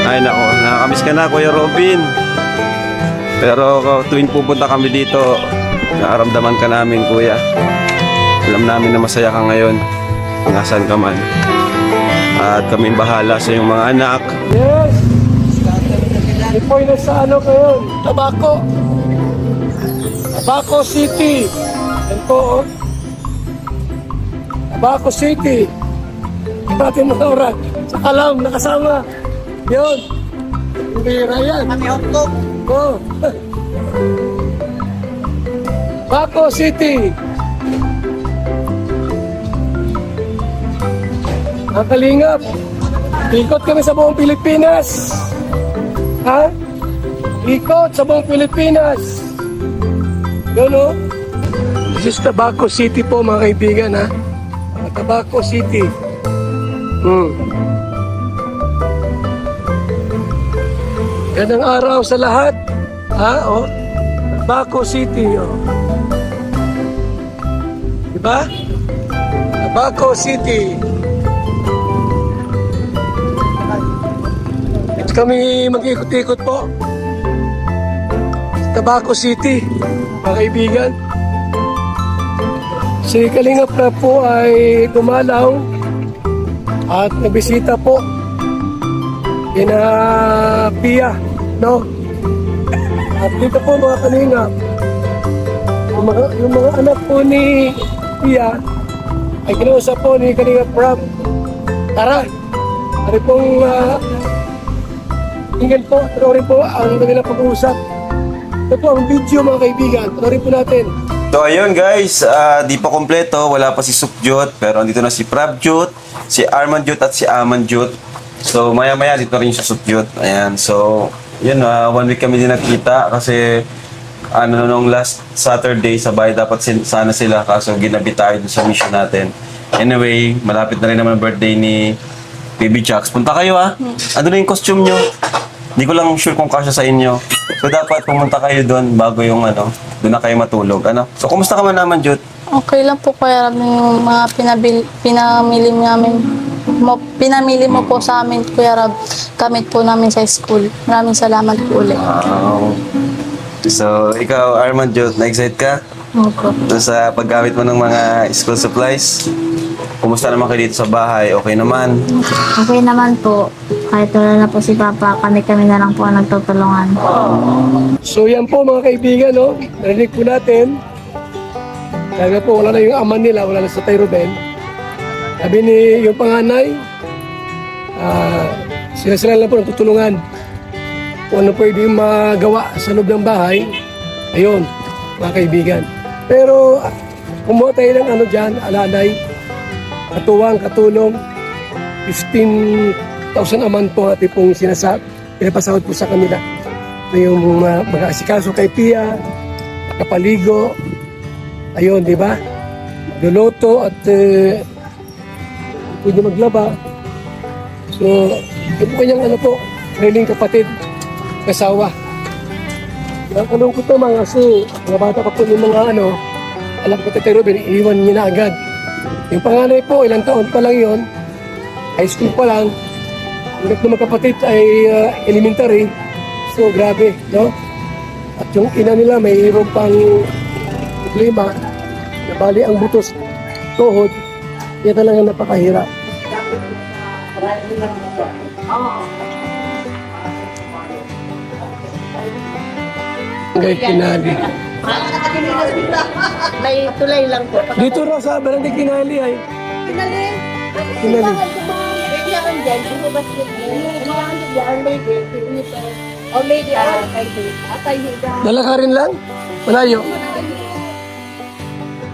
Ay nako, nakakamiss ka na Kuya Robin. Pero tuwing pupunta kami dito, nakaramdaman ka namin Kuya. Alam namin na masaya ka ngayon, nasaan ka man. At kaming bahala sa iyong mga anak. Yes! Ipoy na sa ano kayo? Tabaco. Tabaco City. Yan po, oh. Tabaco City. Natin mga oras. Sa Kalam, nakasama. Yun. Bira yan. Kami hotdog. Oh. Tabaco City. Ang Kalingap. Ikot kami sa buong Pilipinas. Ha? Ikot sa buong Pilipinas. Yun o. This is Tabaco City po mga kaibigan ha. Tabaco City. Gandang araw sa lahat. Ha? O. Tabaco City. O. Diba? Tabaco City. Kami mag-ikot-ikot po sa Tabaco City, mga kaibigan. Si Kalingap na po ay dumalaw at nabisita po kina Pia, no? At dito po mga Kalingap, yung mga anak po ni Pia ay kinausap po ni Kalingap Rob. Tara, ari pong tingnan po, panoorin po ang kanilang pag-uusap. Ito po ang video mga kaibigan, panoorin po natin. So ayun guys, di pa kompleto, wala pa si Supjot, pero andito na si Prabjot, si Armanjot at si Amanjot. So maya maya dito rin si Supjot. Ayan, so yun, 1 week kami din nakita kasi nung last Saturday sa bahay dapat sana sila kaso ginabi tayo dun sa mission natin. Anyway, malapit na rin naman birthday ni Baby Jax. Punta kayo Ano na yung costume nyo? Hindi ko lang sure kung kasya sa inyo. So dapat pumunta kayo doon bago yung doon na kayo matulog. So kumusta ka man naman, Jut? Okay lang po Kuya Rob yung mga pinamili namin. Pinamili mo po sa amin Kuya Rob. Gamit po namin sa school. Maraming salamat po ulit. Wow. So ikaw, Armand Jut, na-excite ka? Opo. Doon sa paggamit mo ng mga school supplies? Kumusta naman kayo dito sa bahay? Okay naman? Okay naman po. Kahit wala na po si Papa, kami na lang po ang nagtutulungan. So yan po mga kaibigan, no? Narinig po natin. Kaya po wala na yung ama nila, wala na sa Tay Ruben. Sabi ni yung panganay, sila lang po nagtutulungan. Kung ano pwede magawa sa loob ng bahay, ayun, mga kaibigan. Pero kumuha tayo ng dyan, alalay, katuwang, katulong, 15,000 a month po natin pong pinapasahod po sa kanila. Ito yung mag-aasikaso kay Pia, kapaligo, ayun, di ba? Luluto at pwede maglaba. So, yung po kanyang training kapatid, kasawa. Nakalong ko ito mga kasi, mga bata pa po yung mga alam ko Tay Ruben, iiwan niya na agad. Yung panganay po, ilang taon pa lang yon, high school pa lang. Yung mga kapatid ay elementary. So, grabe, no? At yung ina nila, mayroon pang problema. Nabali ang butos, tuhod. Kaya talaga napakahirap. Hanggang Kinali. May tulay lang po. Dito raw sa Barangay Kinali ay. Kinali. Kinali. Kailangan dyan, hindi ba siya? Kailangan dyan, maybe. O maybe, atay higa. Dala ka rin lang? Malayo.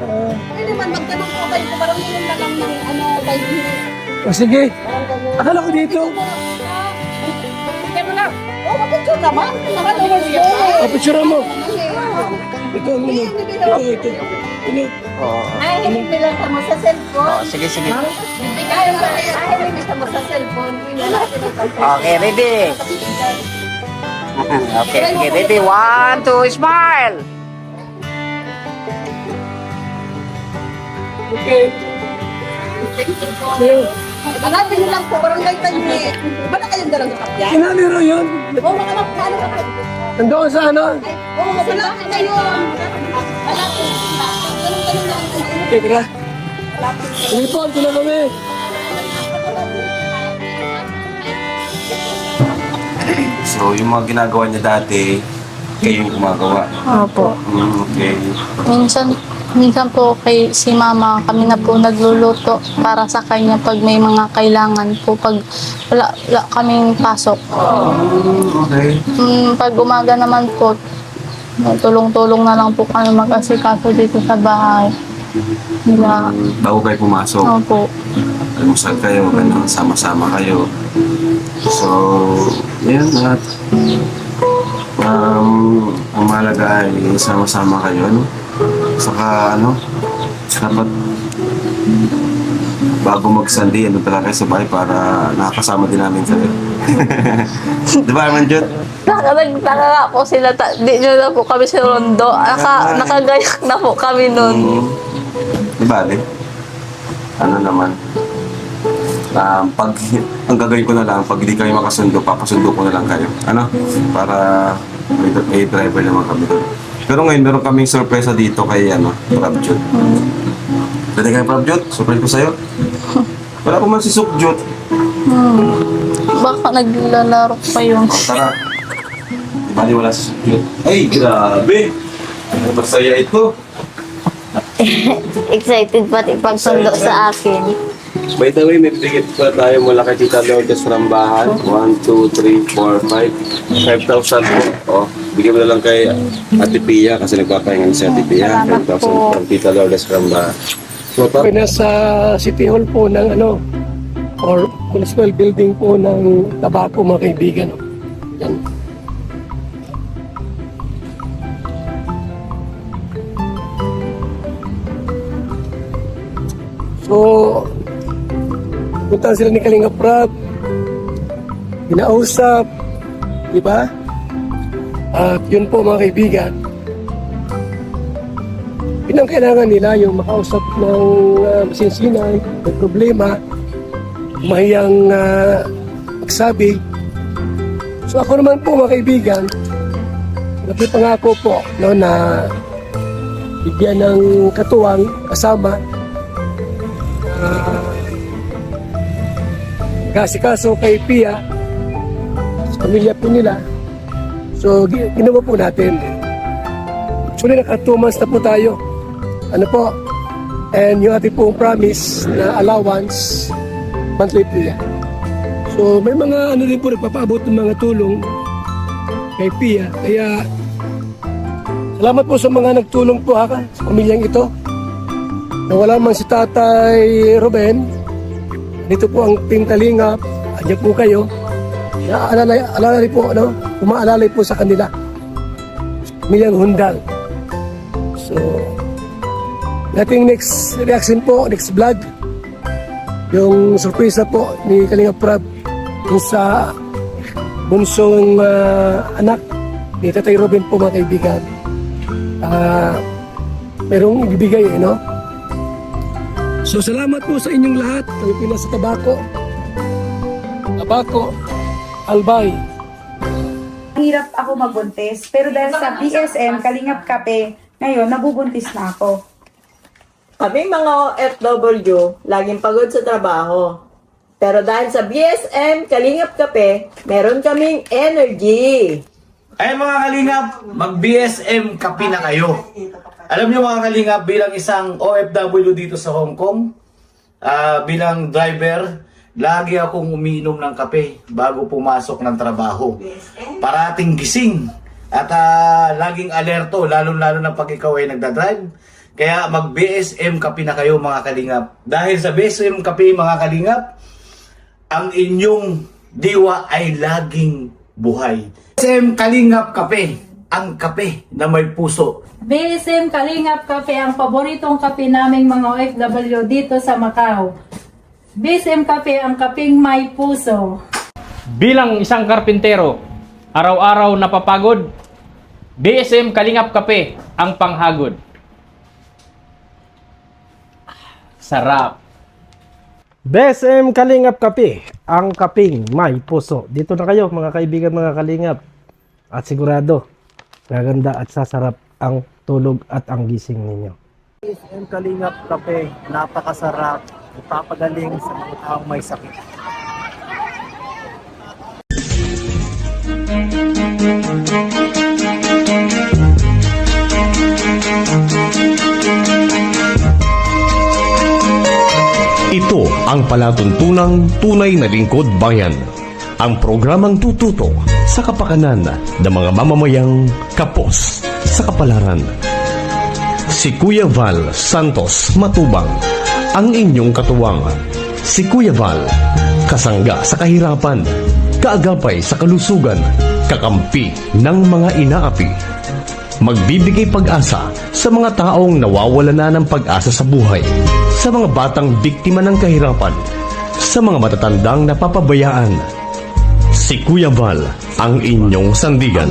Pwede man, magtanong po kayo kung parang yun na lang ng kay O sige. Akala ko dito. Kaya mo na. Oh, mapicture naman. O, picture mo. Ito, ito. Ay, hindi lang mo sa cellphone. Sige, sige. Ay, hindi mo sa cellphone. Okay, ready? Okay, sige, ready? 1, 2, smile! Okay. Sige. Hanapin niyo lang po, barangay Tanyi. Wala kayong dalang kapya? Kinaniro yun. Oo, mga ano ka? Nandoon sa ano? Oo, wala ka kayo. Hanapin niyo lang. Ganun lang. Teka. Sige po, ito na kami. So, yung mga ginagawa niya dati, kayo yung gumagawa. Opo. Okay. Minsan po kay si mama, kami na po nagluluto para sa kanya pag may mga kailangan po. Pag wala kaming pasok. Okay. Pag umaga naman po, tulong-tulong na lang po kami mag-asikaso dito sa bahay. Nila. Bago kayo pumasok, Opo. almusal kayo, ano, sama-sama kayo. So, yun at ang mahalaga ay sama-sama kayo, ano? Saka, ano, dapat bago mag-Sunday, ano talaga kayo sa bahay para nakakasama din namin kayo. Di ba, Armanjot? Nagtaka nga po sila, di nyo na po kami sa rondo. Nakagayak na po kami nun. Di ba, di? Ano naman? Ang gagawin ko na lang, pag hindi kayo makasundo, papasundo ko na lang kayo. Ano? Para may driver naman kami doon. Pero ngayon, meron kaming sorpresa dito kay, ano, Prabjot. Pwede kayo, Prabjot? Surprise ko sa'yo. Wala ko man si Sukjot. Baka naglalaro pa yun. O, tara. Di ba wala si Sukjot? Ay, grabe! Ano ba saya ito? Excited pati pagsundo sa akin. By the way, may bigit pa tayo mula kay Tita Lourdes Rambahan. 1, 2, 3, 4, 5. 5,000 po. O, bigyan mo na lang kay Ate Pia kasi nagpapahingan si Ate Pia. 5,000 from Tita Lourdes Rambahan. So, Kami nasa City Hall po ng ano, or municipal building po ng Tabaco, mga kaibigan. Yan. So, punta sila ni Kalinga Prab, ginausap, di ba? At yun po mga kaibigan, pinangkailangan nila yung makausap ng masinsinan, may problema, mahiyang magsabi. So ako naman po mga kaibigan, nagpapangako po no, na bigyan ng katuwang kasama kasikaso kay Pia sa pamilya po nila. So ginawa po natin. Actually naka 2 months na po tayo. Ano po? And yung ating pong promise na allowance monthly po yan. So may mga ano din po nagpapaabot ng mga tulong kay Pia. Kaya salamat po sa mga nagtulong po sa pamilyang ito. Nawala man si Tatay Ruben, dito po ang Team Kalingap, andyan po kayo. Alalay po, ano, umaalalay po sa kanila. Pamilyang Hundal. So, nating next reaction po, next vlog, yung sorpresa po ni Kalingap Prab yung sa bunsong anak ni Tatay Ruben po mga kaibigan. Merong ibibigay, no? So salamat po sa inyong lahat. Kami po nasa Tabaco, Albay. Hirap ako magbuntis, pero dahil sa BSM, Kalingap Kape, ngayon nabubuntis na ako. Kaming mga OFW, laging pagod sa trabaho. Pero dahil sa BSM Kalingap Kape, meron kaming energy. Ay mga kalingap, mag-BSM kape na kayo. Alam niyo mga kalingap, bilang isang OFW dito sa Hong Kong, bilang driver, lagi akong umiinom ng kape bago pumasok ng trabaho. Parating gising at laging alerto, lalo-lalo na pag ikaw ay nagdadrive. Kaya mag-BSM kape na kayo mga kalingap. Dahil sa BSM kape mga kalingap, ang inyong diwa ay laging buhay. BSM Kalingap Kape, ang kape na may puso. BSM Kalingap Kape ang paboritong kape naming mga OFW dito sa Macau. BSM Kape ang kapeng may puso. Bilang isang karpintero, araw-araw napapagod, BSM Kalingap Kape ang panghagod. Sarap. BSM Kalingap Kape, ang kaping may puso. Dito na kayo mga kaibigan, mga Kalingap. At sigurado, gaganda at sasarap ang tulog at ang gising ninyo. BSM Kalingap Kape, napakasarap. Ipapagaling sa mga taong may sakit. Ito ang palatuntunang tunay na lingkod bayan. Ang programang tututo sa kapakanan ng mga mamamayang kapos sa kapalaran. Si Kuya Val Santos Matubang, ang inyong katuwang. Si Kuya Val, kasangga sa kahirapan, kaagapay sa kalusugan, kakampi ng mga inaapi. Magbibigay pag-asa sa mga taong nawawala na ng pag-asa sa buhay, sa mga batang biktima ng kahirapan, sa mga matatandang napapabayaan. Si Kuya Val, ang inyong sandigan.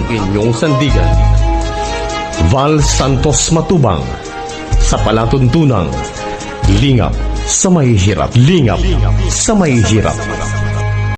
Val Santos Matubang, sa palatuntunang lingap sa mahihirap.